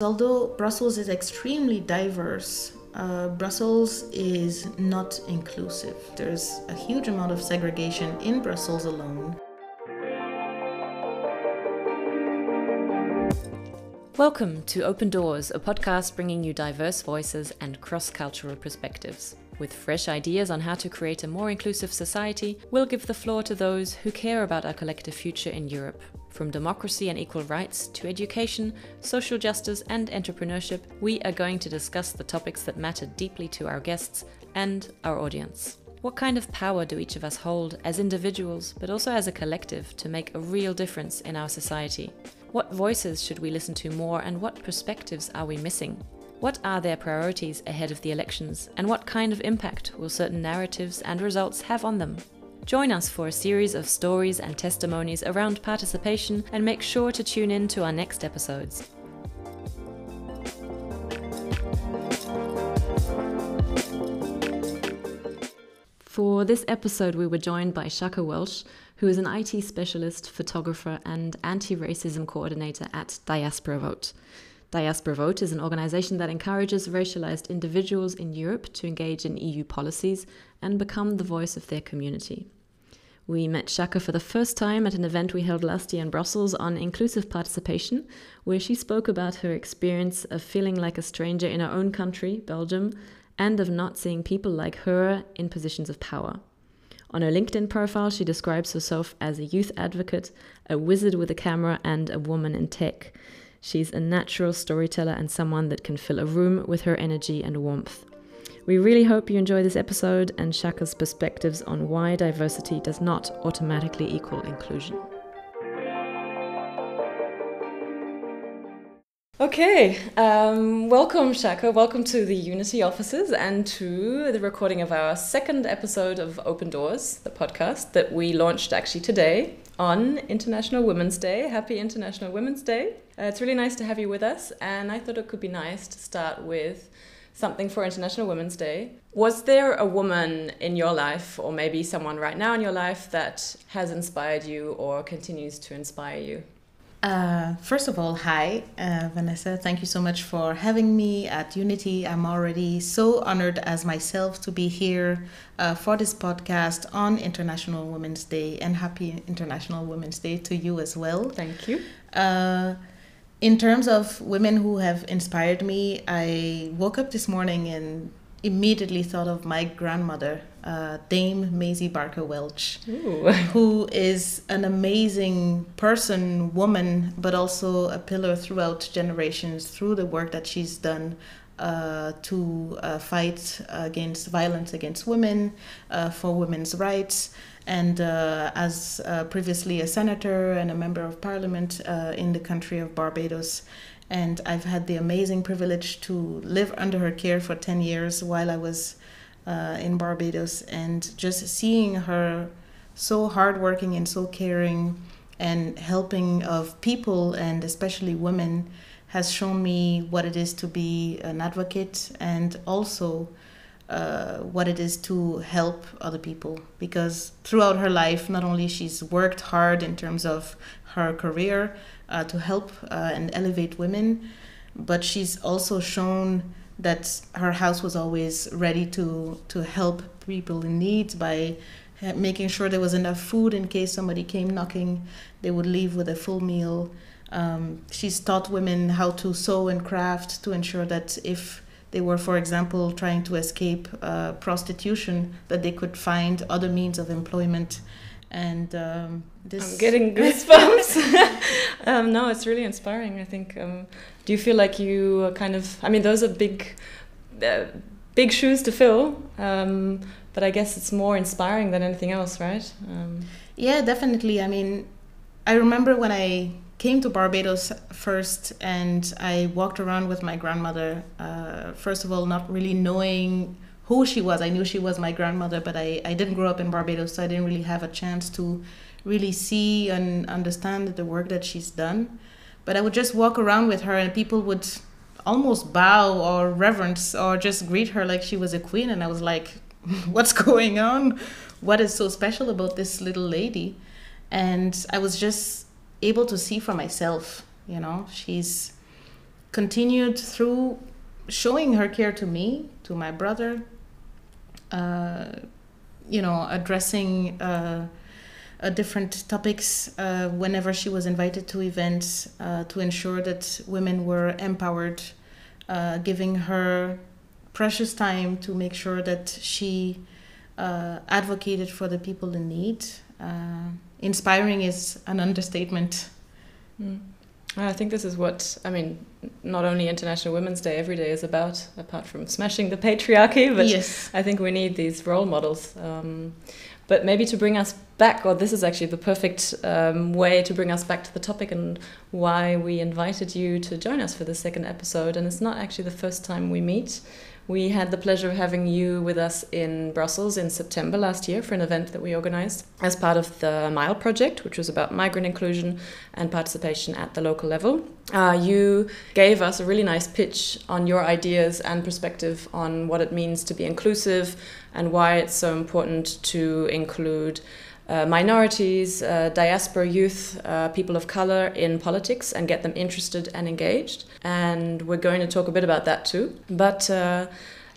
Although Brussels is extremely diverse, Brussels is not inclusive. There's a huge amount of segregation in Brussels alone. Welcome to Open Doors, a podcast bringing you diverse voices and cross-cultural perspectives. With fresh ideas on how to create a more inclusive society, we'll give the floor to those who care about our collective future in Europe. From democracy and equal rights to education, social justice and entrepreneurship, we are going to discuss the topics that matter deeply to our guests and our audience. What kind of power do each of us hold as individuals, but also as a collective, to make a real difference in our society? What voices should we listen to more, and what perspectives are we missing? What are their priorities ahead of the elections, and what kind of impact will certain narratives and results have on them? Join us for a series of stories and testimonies around participation, and make sure to tune in to our next episodes. For this episode, we were joined by Chaka Welch, who is an IT specialist, photographer, and anti-racism coordinator at Diaspora Vote. Diaspora Vote is an organization that encourages racialized individuals in Europe to engage in EU policies and become the voice of their community. We met Chaka for the first time at an event we held last year in Brussels on inclusive participation, where she spoke about her experience of feeling like a stranger in her own country, Belgium, and of not seeing people like her in positions of power. On her LinkedIn profile, she describes herself as a youth advocate, a wizard with a camera, and a woman in tech. She's a natural storyteller and someone that can fill a room with her energy and warmth. We really hope you enjoy this episode and Chaka's perspectives on why diversity does not automatically equal inclusion. Okay, welcome Chaka, welcome to the Unity offices and to the recording of our second episode of Open Doors, the podcast that we launched actually today on International Women's Day. Happy International Women's Day. It's really nice to have you with us, and I thought it could be nice to start with something for International Women's Day. Was there a woman in your life, or maybe someone right now in your life, that has inspired you or continues to inspire you? First of all, hi, Vanessa. Thank you so much for having me at Unity. I'm already so honored as myself to be here for this podcast on International Women's Day, and happy International Women's Day to you as well. Thank you. In terms of women who have inspired me, I woke up this morning and immediately thought of my grandmother, Dame Maisie Barker Welch, who is an amazing person, woman, but also a pillar throughout generations through the work that she's done to fight against violence against women, for women's rights, and as previously a senator and a member of parliament in the country of Barbados. And I've had the amazing privilege to live under her care for 10 years while I was in Barbados, and just seeing her so hardworking and so caring and helping of people, and especially women, has shown me what it is to be an advocate, and also what it is to help other people. Because throughout her life, not only she's worked hard in terms of her career to help and elevate women, but she's also shown that her house was always ready to help people in need by making sure there was enough food in case somebody came knocking, they would leave with a full meal. She's taught women how to sew and craft to ensure that if they were, for example, trying to escape prostitution, that they could find other means of employment. And this... I'm getting goosebumps. No, it's really inspiring, I think. Do you feel like you kind of... I mean, those are big shoes to fill, but I guess it's more inspiring than anything else, right? Yeah, definitely. I mean, I remember when I came to Barbados first and I walked around with my grandmother, first of all, not really knowing who she was. I knew she was my grandmother, but I didn't grow up in Barbados, so I didn't really have a chance to really see and understand the work that she's done. But I would just walk around with her and people would almost bow or reverence or just greet her like she was a queen. And I was like, what's going on? What is so special about this little lady? And I was just able to see for myself, you know, she's continued through showing her care to me, to my brother, addressing different topics whenever she was invited to events to ensure that women were empowered, giving her precious time to make sure that she advocated for the people in need. Inspiring is an understatement. I think this is what, not only International Women's Day every day is about, apart from smashing the patriarchy, but yes. I think we need these role models. But maybe to bring us back, or this is actually the perfect way to bring us back to the topic and why we invited you to join us for the second episode. And it's not actually the first time we meet. We had the pleasure of having you with us in Brussels in September last year for an event that we organized as part of the MILE project, which was about migrant inclusion and participation at the local level. You gave us a really nice pitch on your ideas and perspective on what it means to be inclusive and why it's so important to include minorities, diaspora youth, people of color in politics and get them interested and engaged. And we're going to talk a bit about that too. But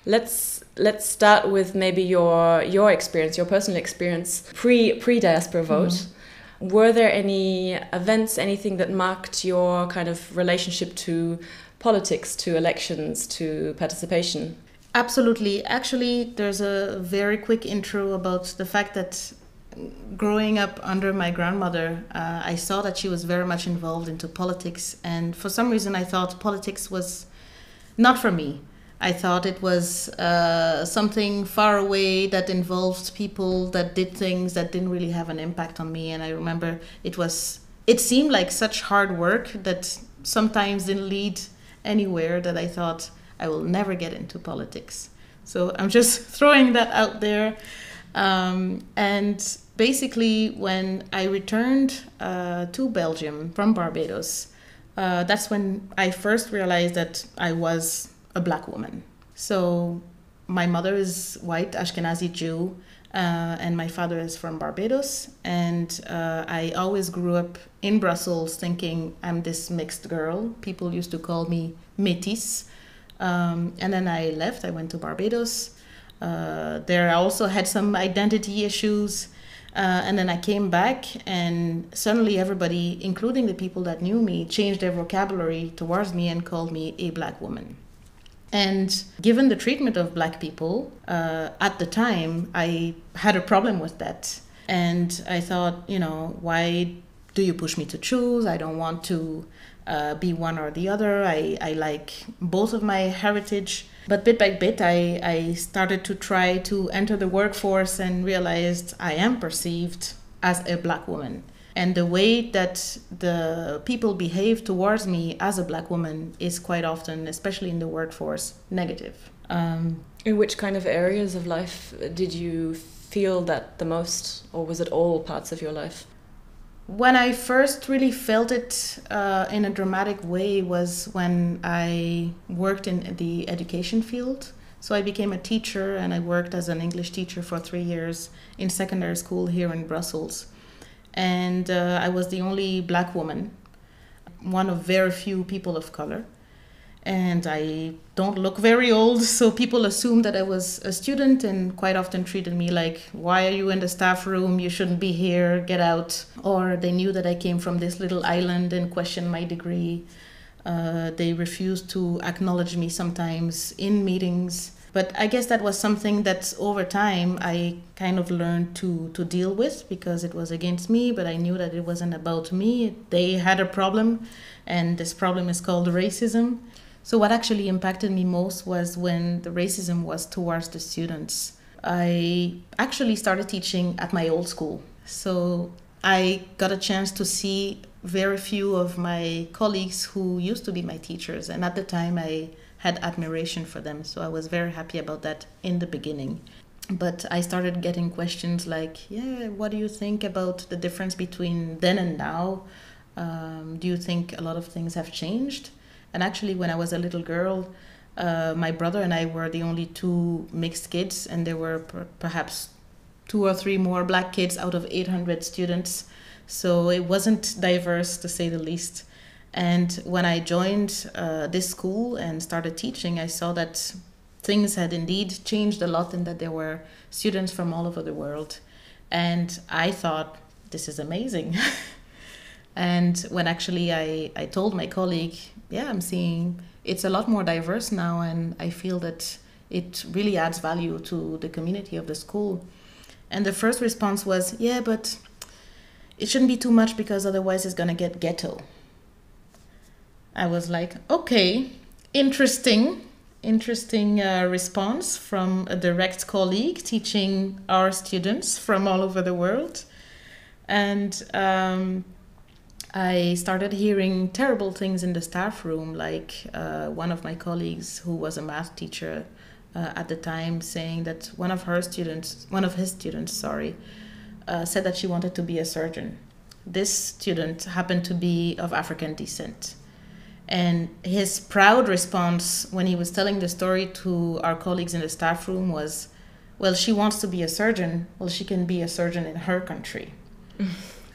let's start with maybe your experience, your personal experience pre-diaspora vote. Mm-hmm. Were there any events, anything that marked your kind of relationship to politics, to elections, to participation? Absolutely. Actually, there's a very quick intro about the fact that growing up under my grandmother, I saw that she was very much involved into politics, and for some reason I thought politics was not for me. I thought it was something far away that involved people that did things that didn't really have an impact on me. And I remember it seemed like such hard work that sometimes didn't lead anywhere, that I thought I will never get into politics. So I'm just throwing that out there. And basically, when I returned to Belgium from Barbados, that's when I first realized that I was a black woman. So my mother is white, Ashkenazi Jew, and my father is from Barbados. And I always grew up in Brussels thinking I'm this mixed girl. People used to call me métisse. And then I left. I went to Barbados. There I also had some identity issues, and then I came back, and suddenly everybody, including the people that knew me, changed their vocabulary towards me and called me a black woman. And given the treatment of black people at the time, I had a problem with that. And I thought, why do you push me to choose? I don't want to be one or the other. I like both of my heritage. But bit by bit, I started to try to enter the workforce and realized I am perceived as a black woman. And the way that the people behave towards me as a black woman is quite often, especially in the workforce, negative. In which kind of areas of life did you feel that the most, or was it all parts of your life? When I first really felt it in a dramatic way was when I worked in the education field. So I became a teacher, and I worked as an English teacher for 3 years in secondary school here in Brussels. And I was the only black woman, one of very few people of color. And I don't look very old, so people assumed that I was a student and quite often treated me like, why are you in the staff room? You shouldn't be here, get out. Or they knew that I came from this little island and questioned my degree. They refused to acknowledge me sometimes in meetings. But I guess that was something that over time I kind of learned to deal with, because it was against me, but I knew that it wasn't about me. They had a problem, and this problem is called racism. So what actually impacted me most was when the racism was towards the students. I actually started teaching at my old school. So I got a chance to see very few of my colleagues who used to be my teachers. And at the time I had admiration for them. So I was very happy about that in the beginning. But I started getting questions like, what do you think about the difference between then and now? Do you think a lot of things have changed? And actually, when I was a little girl, my brother and I were the only two mixed kids, and there were perhaps 2 or 3 more black kids out of 800 students. So it wasn't diverse, to say the least. And when I joined this school and started teaching, I saw that things had indeed changed a lot and that there were students from all over the world. And I thought, this is amazing. And when actually I told my colleague, yeah, I'm seeing it's a lot more diverse now, and I feel that it really adds value to the community of the school. And the first response was, yeah, but it shouldn't be too much because otherwise it's going to get ghetto. I was like, okay, interesting response from a direct colleague teaching our students from all over the world. And I started hearing terrible things in the staff room, like one of my colleagues who was a math teacher at the time saying that one of his students, said that she wanted to be a surgeon. This student happened to be of African descent. And his proud response when he was telling the story to our colleagues in the staff room was, well, she wants to be a surgeon. Well, she can be a surgeon in her country.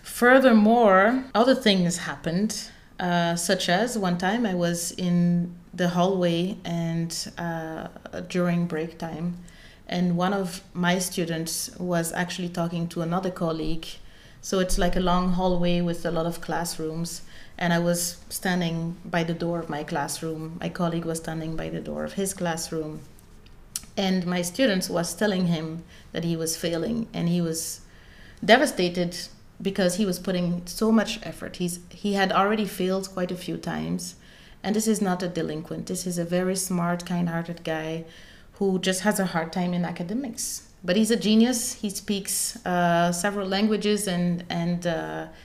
Furthermore, other things happened, such as one time I was in the hallway and during break time, and one of my students was actually talking to another colleague. So it's like a long hallway with a lot of classrooms. And I was standing by the door of my classroom. My colleague was standing by the door of his classroom. And my student was telling him that he was failing. And he was devastated because he was putting so much effort. He had already failed quite a few times. And this is not a delinquent. This is a very smart, kind-hearted guy who just has a hard time in academics. But he's a genius. He speaks several languages and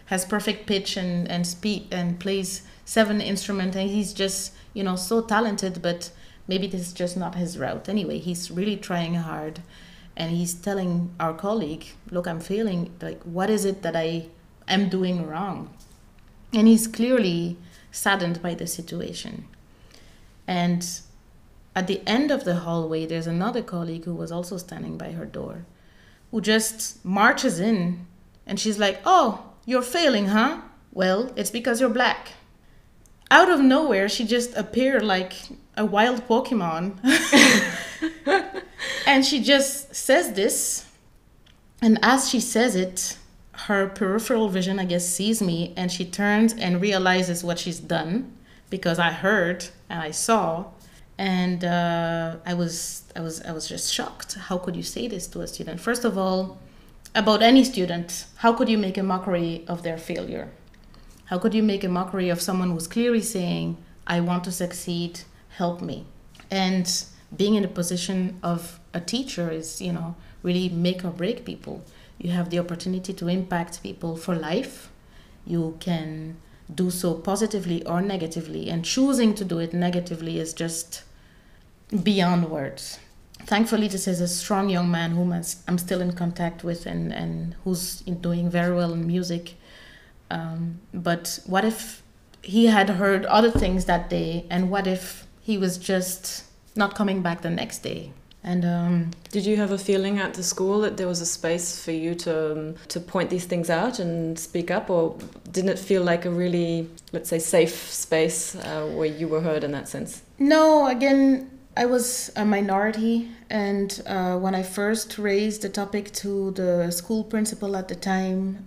has perfect pitch and plays 7 instruments. And he's just, so talented, but maybe this is just not his route. Anyway, he's really trying hard. And he's telling our colleague, look, I'm failing. Like, what is it that I am doing wrong? And he's clearly saddened by the situation. And at the end of the hallway, there's another colleague who was also standing by her door, who just marches in, and she's like, oh, you're failing, huh? Well, it's because you're black. Out of nowhere, she just appeared like a wild Pokemon. And she just says this, and as she says it, her peripheral vision, I guess, sees me, and she turns and realizes what she's done, because I heard and I saw. And I was just shocked. How could you say this to a student? First of all, about any student, how could you make a mockery of their failure? How could you make a mockery of someone who's clearly saying, I want to succeed, help me? And being in the position of a teacher is, really make or break people. You have the opportunity to impact people for life. You can do so positively or negatively, and choosing to do it negatively is just beyond words. Thankfully, this is a strong young man whom I'm still in contact with and who's doing very well in music. But what if he had heard other things that day, and what if he was just not coming back the next day? And did you have a feeling at the school that there was a space for you to point these things out and speak up, or didn't it feel like a really, let's say, safe space where you were heard in that sense? No, again, I was a minority, and when I first raised the topic to the school principal at the time,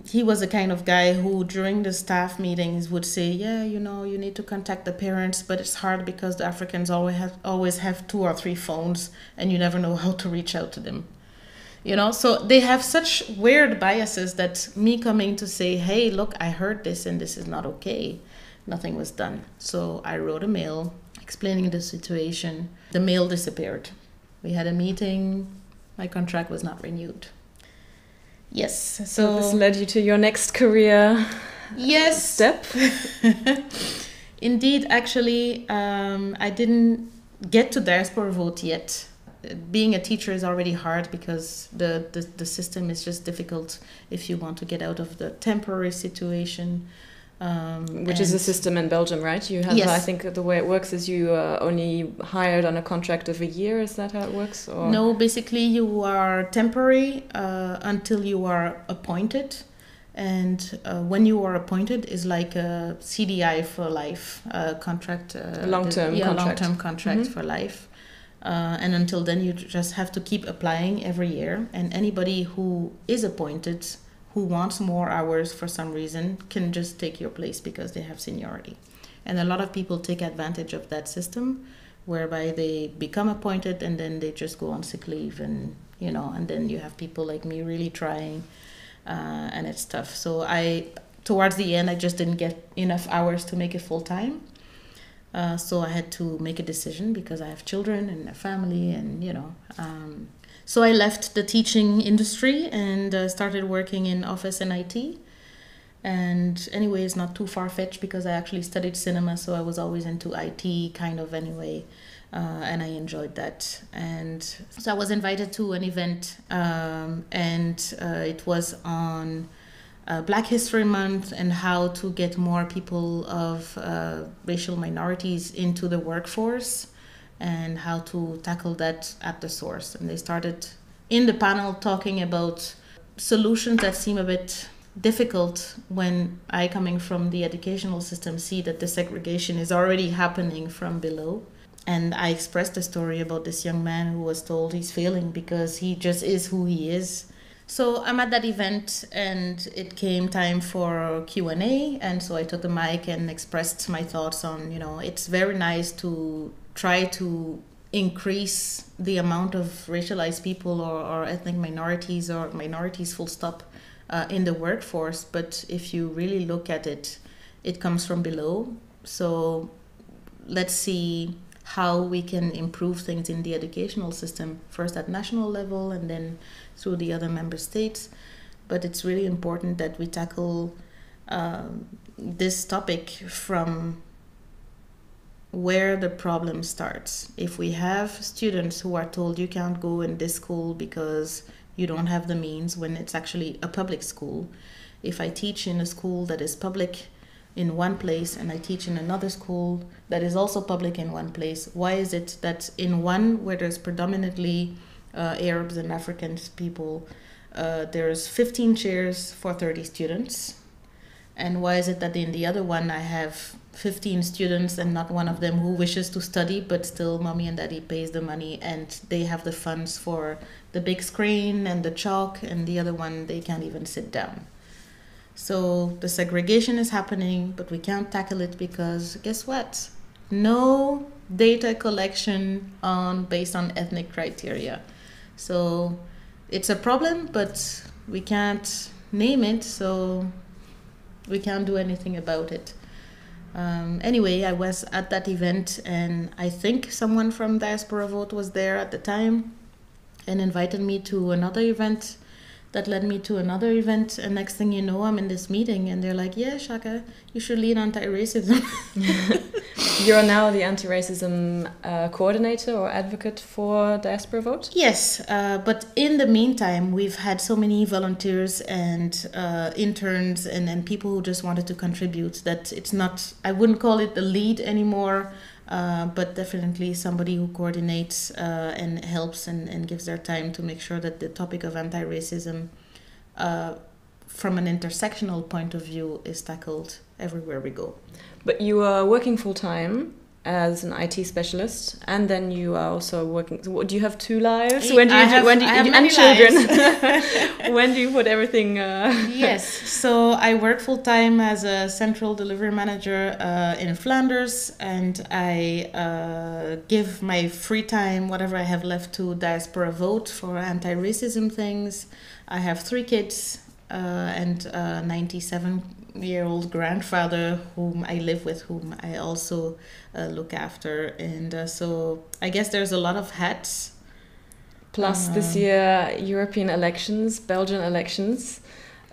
he was the kind of guy who during the staff meetings would say, yeah, you need to contact the parents, but it's hard because the Africans always have 2 or 3 phones and you never know how to reach out to them. So they have such weird biases that me coming to say, hey, look, I heard this and this is not okay, nothing was done. So I wrote a mail explaining the situation. The mail disappeared. We had a meeting. My contract was not renewed. Yes. So this led you to your next career step? Indeed, actually, I didn't get to diaspora vote yet. Being a teacher is already hard because the system is just difficult if you want to get out of the temporary situation. Which is a system in Belgium, right? You have, yes. I think the way it works is you are only hired on a contract of a year. Is that how it works? Or? No, basically you are temporary until you are appointed. And when you are appointed is like a CDI for life contract. A long-term contract. Long-term contract for life. And until then, you just have to keep applying every year. And anybody who is appointed, who wants more hours for some reason, can just take your place because they have seniority. And a lot of people take advantage of that system, whereby they become appointed and then they just go on sick leave, and and then you have people like me really trying, and it's tough. So towards the end, I just didn't get enough hours to make it full time. So I had to make a decision because I have children and a family, and so I left the teaching industry and started working in office and IT. And anyway, it's not too far-fetched because I actually studied cinema, so I was always into IT kind of anyway, and I enjoyed that. And so I was invited to an event, and it was on Black History Month and how to get more people of racial minorities into the workforce and how to tackle that at the source. And they started in the panel talking about solutions that seem a bit difficult when I, coming from the educational system, see that the segregation is already happening from below. And I expressed a story about this young man who was told he's failing because he just is who he is. So I'm at that event and it came time for Q&A, and so I took the mic and expressed my thoughts on, it's very nice to try to increase the amount of racialized people or ethnic minorities or minorities full stop in the workforce, but if you really look at it, it comes from below. So let's see how we can improve things in the educational system, first at national level and then through the other member states. But it's really important that we tackle this topic from where the problem starts. If we have students who are told you can't go in this school because you don't have the means, when it's actually a public school. If I teach in a school that is public in one place and I teach in another school that is also public in one place, why is it that in one where there's predominantly Arabs and African people, there's 15 chairs for 30 students? And why is it that in the other one I have 15 students and not one of them who wishes to study, but still mommy and daddy pays the money and they have the funds for the big screen and the chalk, and the other one they can't even sit down? So the segregation is happening, but we can't tackle it because guess what? No data collection based on ethnic criteria. So it's a problem, but we can't name it, so we can't do anything about it. Anyway, I was at that event, and I think someone from Diaspora Vote was there at the time and invited me to another event that led me to another event. And next thing you know, I'm in this meeting and they're like, yeah, Chaka, you should lead anti-racism. You're now the anti-racism coordinator or advocate for Diaspora Vote? Yes, but in the meantime, we've had so many volunteers and interns and people who just wanted to contribute that it's not, I wouldn't call it the lead anymore, but definitely somebody who coordinates and helps and gives their time to make sure that the topic of anti-racism from an intersectional point of view is tackled everywhere we go. But you are working full-time as an IT specialist, and then you are also working. Do you have two lives? When do you and children? When do you put everything? Yes, so I work full-time as a central delivery manager in Flanders, and I give my free time, whatever I have left, to Diaspora Vote for anti-racism things. I have 3 kids and a 97-year-old grandfather whom I live with, whom I also look after. And so I guess there's a lot of hats. Plus this year, European elections, Belgian elections.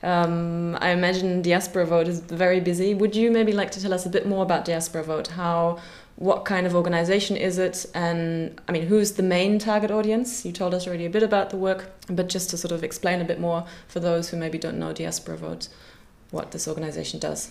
I imagine Diaspora Vote is very busy. Would you maybe like to tell us a bit more about Diaspora Vote? What kind of organization is it? And I mean, who's the main target audience? You told us already a bit about the work, but just to sort of explain a bit more for those who maybe don't know Diaspora Vote, what this organization does.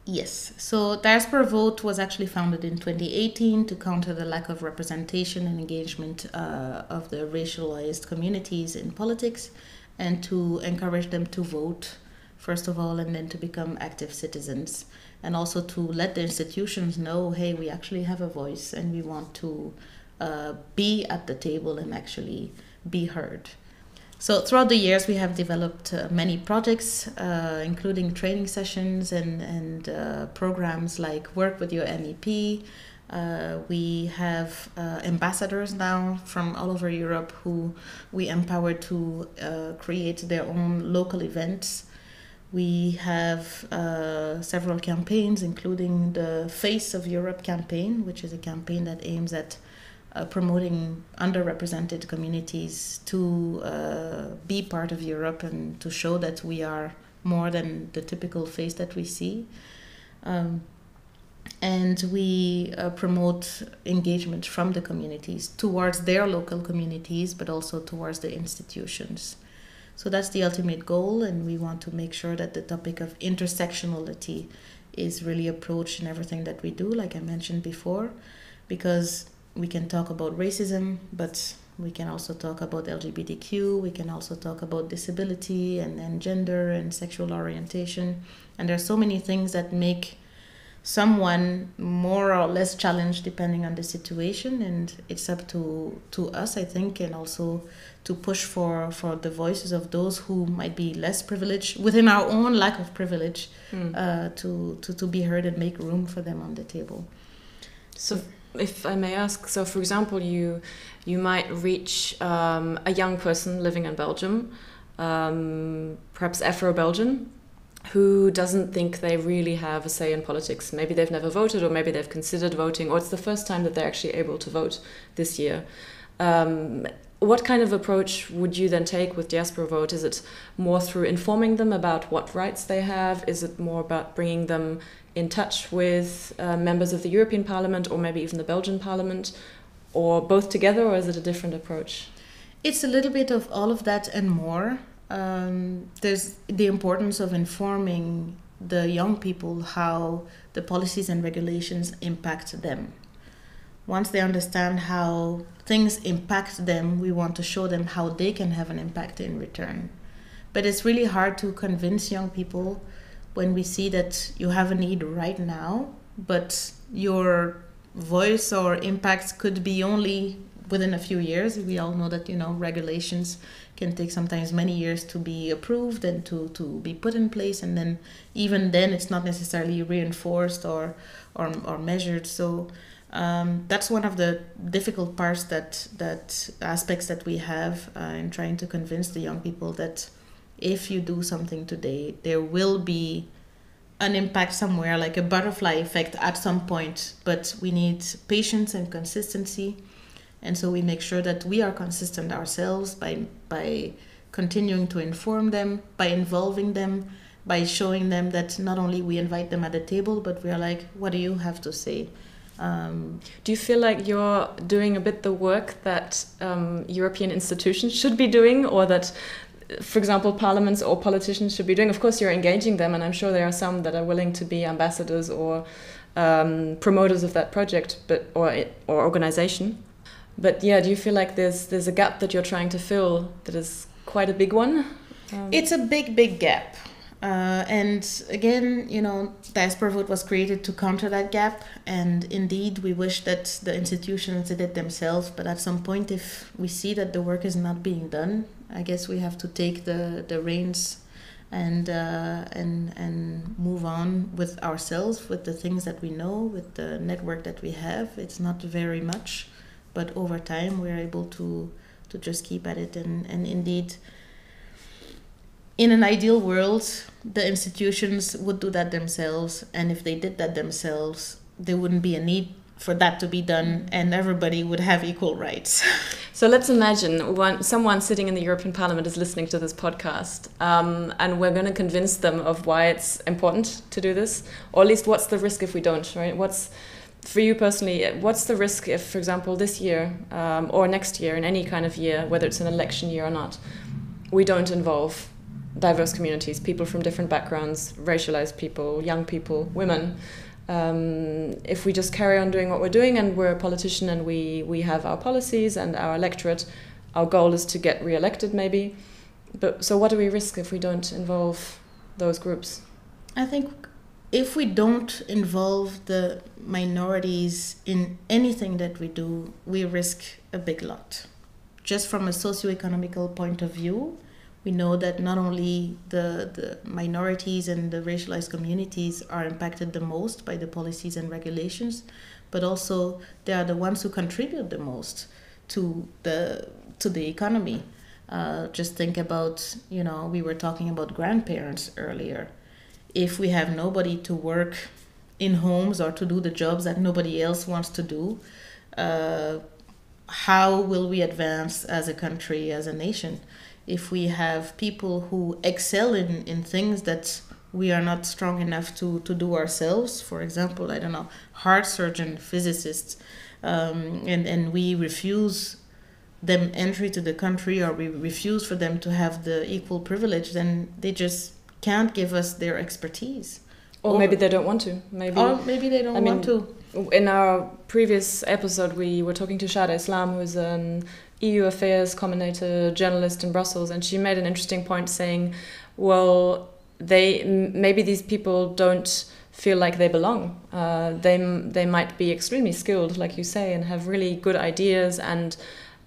Yes, so Diaspora Vote was actually founded in 2018 to counter the lack of representation and engagement of the racialized communities in politics, and to encourage them to vote first of all, and then to become active citizens, and also to let the institutions know, hey, we actually have a voice and we want to be at the table and actually be heard. So throughout the years, we have developed many projects, including training sessions and programs like Work with Your MEP. We have ambassadors now from all over Europe who we empower to create their own local events. We have several campaigns, including the Face of Europe campaign, which is a campaign that aims at promoting underrepresented communities to be part of Europe and to show that we are more than the typical face that we see. And we promote engagement from the communities towards their local communities, but also towards the institutions. So that's the ultimate goal, and we want to make sure that the topic of intersectionality is really approached in everything that we do, like I mentioned before, because we can talk about racism, but we can also talk about LGBTQ, we can also talk about disability and gender and sexual orientation. And there are so many things that make someone more or less challenged depending on the situation, and it's up to us, I think, and also to push for the voices of those who might be less privileged within our own lack of privilege to be heard and make room for them on the table. So if I may ask, so for example, you might reach a young person living in Belgium, perhaps Afro-Belgian, who doesn't think they really have a say in politics. Maybe they've never voted, or maybe they've considered voting, or it's the first time that they're actually able to vote this year. What kind of approach would you then take with Diaspora Vote? Is it more through informing them about what rights they have? Is it more about bringing them in touch with members of the European Parliament, or maybe even the Belgian Parliament, or both together, or is it a different approach? It's a little bit of all of that and more. There's the importance of informing the young people how the policies and regulations impact them. Once they understand how things impact them, we want to show them how they can have an impact in return. But it's really hard to convince young people when we see that you have a need right now, but your voice or impacts could be only within a few years. We all know that, regulations can take sometimes many years to be approved and to be put in place, and then even then it's not necessarily reinforced or measured. So that's one of the difficult parts that aspects that we have in trying to convince the young people that if you do something today, there will be an impact somewhere, like a butterfly effect at some point, but we need patience and consistency. And so we make sure that we are consistent ourselves by continuing to inform them, by involving them, by showing them that not only we invite them at the table, but we are like, what do you have to say? Do you feel like you're doing a bit the work that European institutions should be doing, or that, for example, parliaments or politicians should be doing? Of course, you're engaging them, and I'm sure there are some that are willing to be ambassadors or promoters of that project, or organization. But yeah, do you feel like there's a gap that you're trying to fill that is quite a big one? It's a big gap. And again, Diaspora Vote was created to counter that gap. And indeed, we wish that the institutions did it themselves. But at some point, if we see that the work is not being done, I guess we have to take the reins and move on with ourselves, with the things that we know, with the network that we have. It's not very much, but over time, we're able to just keep at it. And indeed, in an ideal world, the institutions would do that themselves. And if they did that themselves, there wouldn't be a need for that to be done, and everybody would have equal rights. So let's imagine someone sitting in the European Parliament is listening to this podcast, and we're going to convince them of why it's important to do this, or at least what's the risk if we don't, right? For you personally, what's the risk if, for example, this year or next year, in any kind of year, whether it's an election year or not, we don't involve diverse communities, people from different backgrounds, racialized people, young people, women? If we just carry on doing what we're doing and we're a politician and we have our policies and our electorate, our goal is to get re-elected maybe. But so what do we risk if we don't involve those groups? I think if we don't involve the minorities in anything that we do, we risk a big lot. Just from a socio-economical point of view, we know that not only the minorities and the racialized communities are impacted the most by the policies and regulations, but also they are the ones who contribute the most to the economy. Just think about, we were talking about grandparents earlier. If we have nobody to work in homes or to do the jobs that nobody else wants to do, how will we advance as a country, as a nation? If we have people who excel in things that we are not strong enough to do ourselves, for example, I don't know, heart surgeon, physicists, and we refuse them entry to the country, or we refuse for them to have the equal privilege, then they just can't give us their expertise. Or maybe they don't want to. Or maybe they don't want to. In our previous episode, we were talking to Shada Islam, who's an EU affairs commentator, journalist in Brussels, and she made an interesting point saying, well, maybe these people don't feel like they belong. They might be extremely skilled, like you say, and have really good ideas and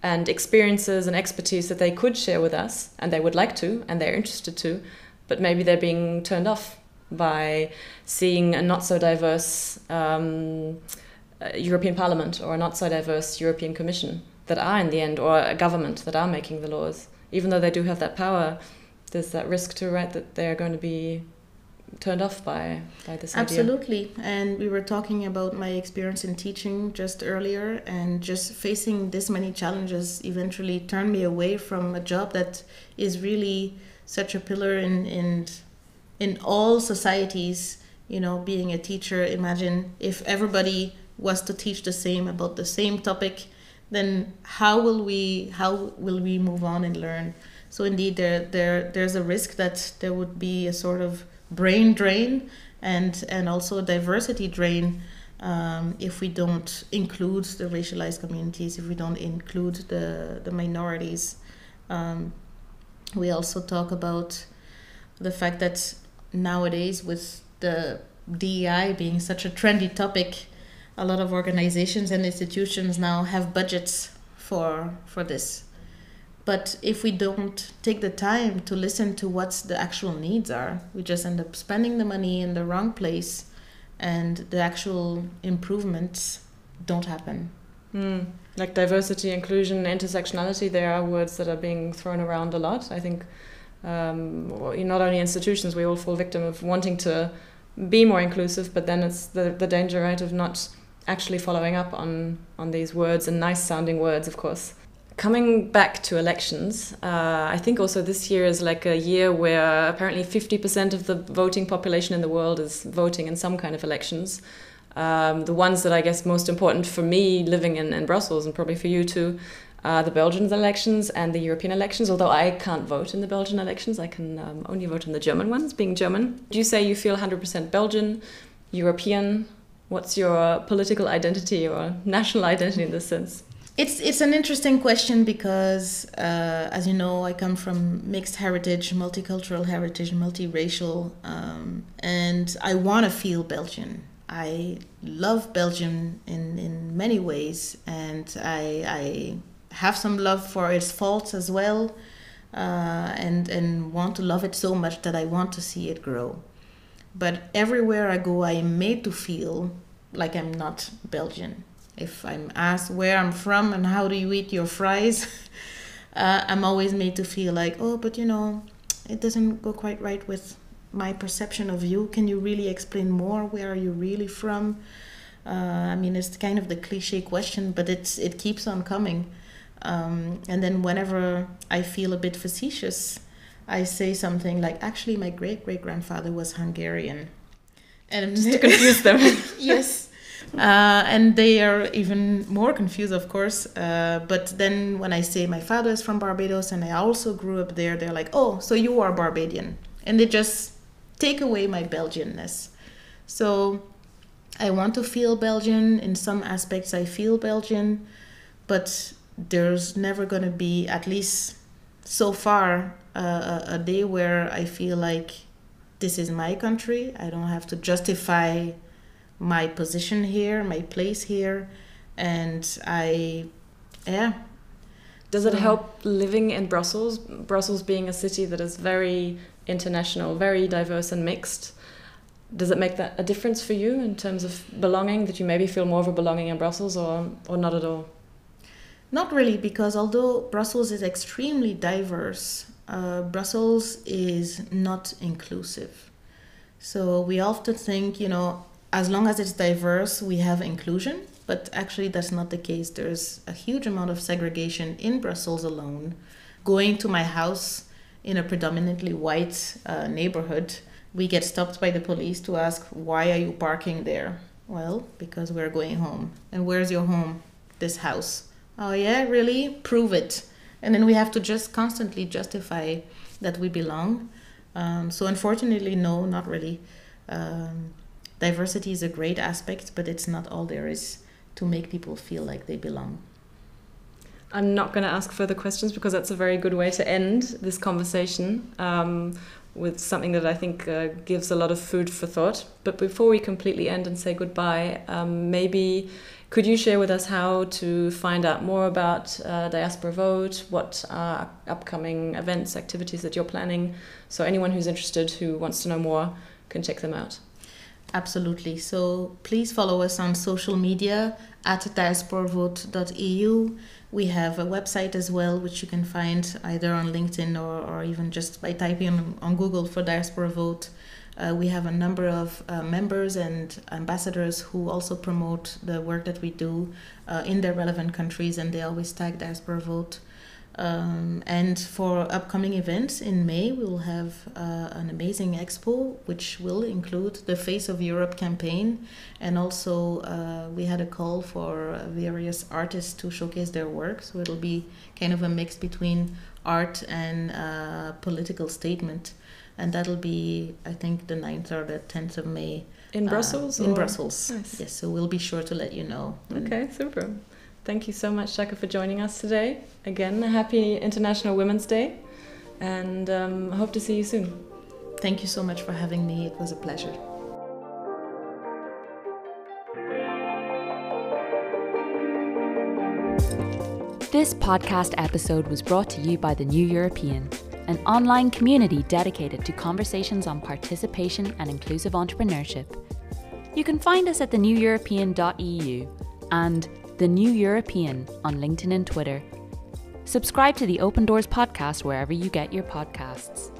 experiences and expertise that they could share with us, and they would like to, and they're interested to, but maybe they're being turned off by seeing a not so diverse European Parliament or a not so diverse European Commission that are in the end, or a government that are making the laws. Even though they do have that power, there's that risk too, right, that they're going to be turned off by this idea. Absolutely. And we were talking about my experience in teaching just earlier, and just facing this many challenges eventually turned me away from a job that is really such a pillar in all societies. Being a teacher, imagine if everybody was to teach the same about the same topic, then how will we move on and learn? So indeed there's a risk that there would be a sort of brain drain and also a diversity drain if we don't include the racialized communities, if we don't include the minorities. We also talk about the fact that nowadays, with the DEI being such a trendy topic, a lot of organizations and institutions now have budgets for this. But if we don't take the time to listen to what the actual needs are, we just end up spending the money in the wrong place, and the actual improvements don't happen. Like diversity, inclusion, intersectionality, there are words that are being thrown around a lot. I think not only institutions, we all fall victim of wanting to be more inclusive, but then it's the danger, right, of not actually following up on these words, and nice sounding words, of course. Coming back to elections, I think also this year is like a year where apparently 50% of the voting population in the world is voting in some kind of elections. The ones that I guess most important for me living in Brussels, and probably for you too, are the Belgian elections and the European elections, although I can't vote in the Belgian elections. I can only vote in the German ones, being German. Do you say you feel 100% Belgian, European? What's your political identity or national identity in this sense? It's an interesting question because, as you know, I come from mixed heritage, multicultural heritage, multiracial, and I want to feel Belgian. I love Belgium in many ways, and I have some love for its faults as well, and want to love it so much that I want to see it grow. But everywhere I go, I am made to feel like I'm not Belgian. If I'm asked where I'm from and how do you eat your fries, I'm always made to feel like, oh, but it doesn't go quite right with my perception of you. Can you really explain more? Where are you really from? It's kind of the cliche question, but it keeps on coming. And then whenever I feel a bit facetious, I say something like, actually, my great-great-grandfather was Hungarian. And just to confuse them. Yes. And they are even more confused, of course. But then when I say my father is from Barbados and I also grew up there, they're like, oh, so you are Barbadian. And they just take away my Belgianness. So I want to feel Belgian. In some aspects, I feel Belgian. But there's never going to be, at least so far, a day where I feel like this is my country. I don't have to justify my position here, my place here. And Does it help living in Brussels? Brussels being a city that is very international, very diverse and mixed. Does it make that a difference for you in terms of belonging, that you maybe feel more of a belonging in Brussels or not at all? Not really, because although Brussels is extremely diverse, Brussels is not inclusive. So we often think, as long as it's diverse, we have inclusion. But actually, that's not the case. There's a huge amount of segregation in Brussels alone. Going to my house in a predominantly white neighborhood, we get stopped by the police to ask, why are you parking there? Well, because we're going home. And where's your home? This house. Oh yeah, really? Prove it. And then we have to just constantly justify that we belong. So unfortunately, no, not really. Diversity is a great aspect, but it's not all there is to make people feel like they belong. I'm not going to ask further questions because that's a very good way to end this conversation with something that I think gives a lot of food for thought. But before we completely end and say goodbye, maybe could you share with us how to find out more about Diaspora Vote, what are upcoming events, activities that you're planning, so anyone who's interested, who wants to know more, can check them out? Absolutely. So please follow us on social media at diasporavote.eu. We have a website as well, which you can find either on LinkedIn or even just by typing on Google for Diaspora Vote. We have a number of members and ambassadors who also promote the work that we do in their relevant countries, and they always tag Diaspora Vote. And for upcoming events in May, we will have an amazing expo, which will include the Face of Europe campaign. And also we had a call for various artists to showcase their work. So it'll be kind of a mix between art and political statement. And that'll be, I think, the 9th or the 10th of May. In Brussels? In Brussels. Nice. Yes, so we'll be sure to let you know. Okay, super. Thank you so much, Chaka, for joining us today. Again, a happy International Women's Day, and hope to see you soon. Thank you so much for having me. It was a pleasure. This podcast episode was brought to you by The New European, an online community dedicated to conversations on participation and inclusive entrepreneurship. You can find us at theneweuropean.eu and The New European on LinkedIn and Twitter. Subscribe to the Open Doors podcast wherever you get your podcasts.